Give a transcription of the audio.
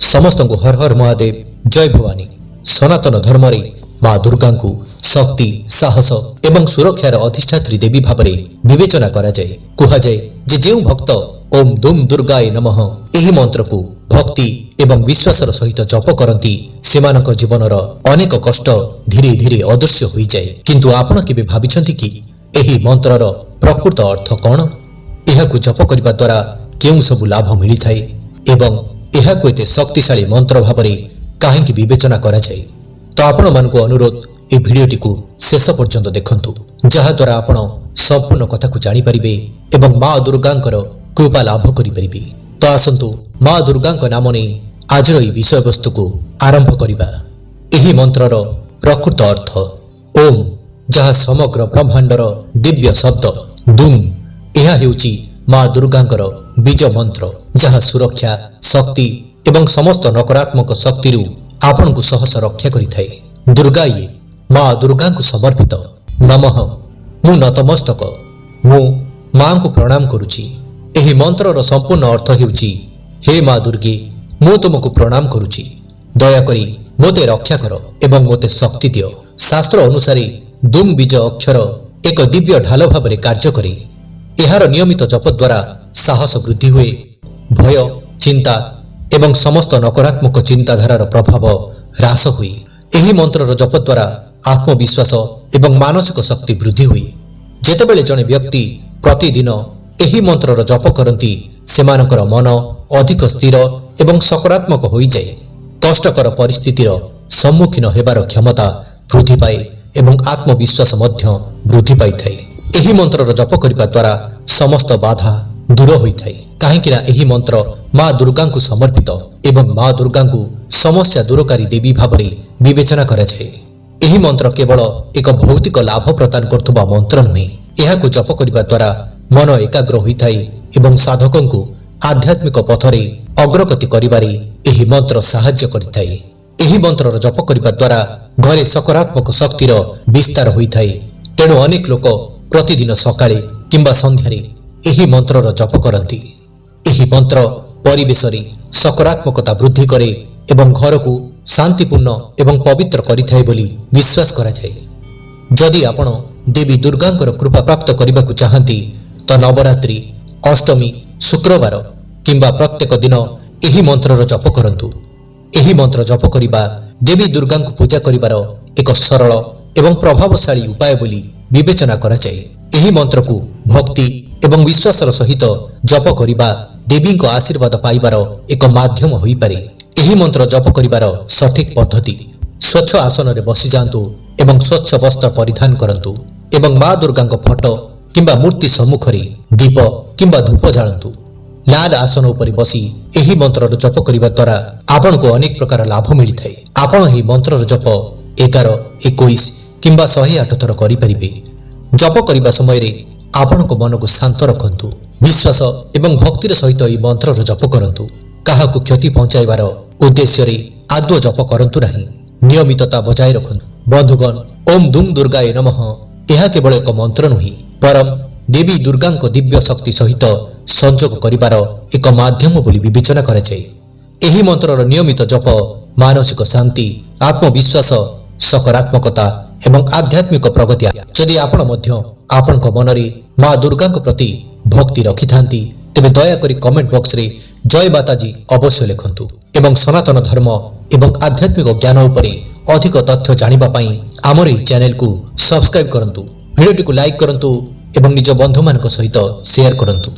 समस्त को हर हर महादेव जय भवानी। सनातन धर्म माँ दुर्गा को शक्ति साहस एवं सुरक्षार अधिष्ठात्री देवी भाव विवेचना कराए। कहुए जे भक्त ओम दुम दुर्गाय नमः यही मंत्र को भक्ति एवं विश्वासर सहित जप करती सेमानक जीवनर अनेक कष्ट धीरे धीरे अदृश्य हो जाए। किंतु आपण केबे भाबिछंती कि एही मंत्रर प्रकृत अर्थ कौन, एहाकु जप करबा द्वारा केउं सब लाभ मिली थाए एवं एहाकु एते शक्तिशाली मंत्र भाबरे काहेकि विवेचना करा जाए। तो आपण मानको अनुरोध ए भिडियोटी को शेष पर्यंत देखंतु, जहा द्वारा आपण संपूर्ण कथा को जानि परिबे एवं माँ दुर्गांकर कृपा लाभ करि परिबे। तो आसंतु माँ दुर्गांक नाम नै आजर एही विषय वस्तु को आरंभ करिबा। एही मंत्रर प्रकृत अर्थ ओम, जहा समग्र ब्रह्मांडर दिव्य शब्द दुम, यह हेउची माँ दुर्गांकर बीज मंत्र जहा सुरक्षा शक्ति एवं समस्त नकारात्मक शक्ति आपण को सहस रक्षा करिथाए। दुर्गाये माँ दुर्गा को समर्पित नमः। मु नतमस्तक मु माँ को प्रणाम करुची। एही मंत्रर संपूर्ण अर्थ हेउची हे माँ दुर्गे, मु तुमको प्रणाम करुची, दयाकरी मोते रक्षा कर एवं मोते शक्ति दियो। शास्त्र अनुसारे दुम बीज अक्षर एक दिव्य ढाल भाव कार्य करे। एहार नियमित जप द्वारा साहस वृद्धि हुए, भय चिंता एवं समस्त नकारात्मक चिंताधारार प्रभाव ह्रास हुए। एही मंत्रर जप द्वारा आत्मविश्वास एवं मानसिक शक्ति वृद्धि हुए। जेतेबेले जणे व्यक्ति प्रतिदिन एही मंत्रर जप करती सेमानकर मन अधिक स्थिर एवं सकारात्मक हो जाए। कष्टकर परिस्थितिर सम्मुखीन हेबार क्षमता वृद्धि पाए एवं आत्मविश्वास मध्य वृद्धि पाई। एही मंत्रर जप करबा द्वारा समस्त बाधा दूर होइथाए। काहेकि एही मंत्र माँ दुर्गा को समर्पित एवं माँ दुर्गा को समस्या दूरकारी देवी भाव विवेचना कराए। एही मंत्र केवल एक भौतिक लाभ प्रदान करथुबा मंत्र नुहे। एहाकु जप करबा द्वारा मन एकाग्र होइथाए एवं साधकों को आध्यात्मिक पथरे अग्रगति करिबारे एही मंत्र साहाय्य करिथाए। एही मंत्रर जप करबा द्वारा घरे सकारात्मक शक्तिर विस्तार होइथाए। तेणु अनेक लोक प्रतिदिन सकाळे किंबा संध्यारे एही मंत्रर जप करती। एही मंत्र परिवेशरे सकारात्मकता वृद्धि करे एवं घर को शांतिपूर्ण एवं पवित्र करिथाए बोली विश्वास करा जाए। जदि आपण देवी दुर्गांकर कृपा प्राप्त करने को चाहती तो नवरात्रि अष्टमी शुक्रवार किंबा प्रत्येक दिन एही मंत्रर जप करंतु। एही मंत्र जप करिबा देवी दुर्गा को पूजा करिबार एक सरल एवं प्रभावशाली उपाय बोली विवेचना करा जाए। एही मंत्र को भक्ति एवं विश्वासर सहित जप करिबा देवी को आशीर्वाद पाइबार एक माध्यम होई पारे। एही मंत्र जप करिबार सठिक पद्धति स्वच्छ आसन रे बसी जांतु एवं स्वच्छ वस्त्र परिधान करंतु एवं माँ दुर्गा फोटो किंबा मूर्ति सम्मुख रे दीप किंबा धूप जालंतु। लाल आसन उपरि बसी एही मंत्रर जप करिबा द्वारा आपण को अनेक प्रकार लाभ मिली थाए। आपण एही मंत्रर जप 11, 21 किंबा 108 थर करि परिबे। जप करिबा समय रे आपण को मन को शांत रखंतु। विश्वास एवं भक्तिर सहित एही मंत्रर जप करंतु। काहाकु क्षति पहुंचाइबार उद्देश्य रे आदौ जप करंतु नाही। नियमितता बजाय रखंतु। बंधुगण, ओम दुम दुर्गाय नमः यह केवल एक मंत्र नुहे, परम देवी दुर्गा दिव्य शक्ति सहित संयोग करिबार एक माध्यम बोली विवेचना कराए। एही मंत्रर नियमित जप मानसिक शांति, आत्मविश्वास, सकारात्मकता एवं आध्यात्मिक प्रगति। जदि आपण मध्य आपणक मनरे माँ दुर्गा प्रति भक्ति रखि थांती तेबे दयाकरी कमेंट बॉक्स रे जय माताजी अवश्य लिखंतु एवं सनातन धर्म एवं आध्यात्मिक ज्ञान उपरे अधिक तथ्य जानिबा पई आमर एही चैनल को सब्सक्राइब करंतु, भिडियोटी को लाइक करंतु एवं निज बंधु मानक सहित शेयर करंतु।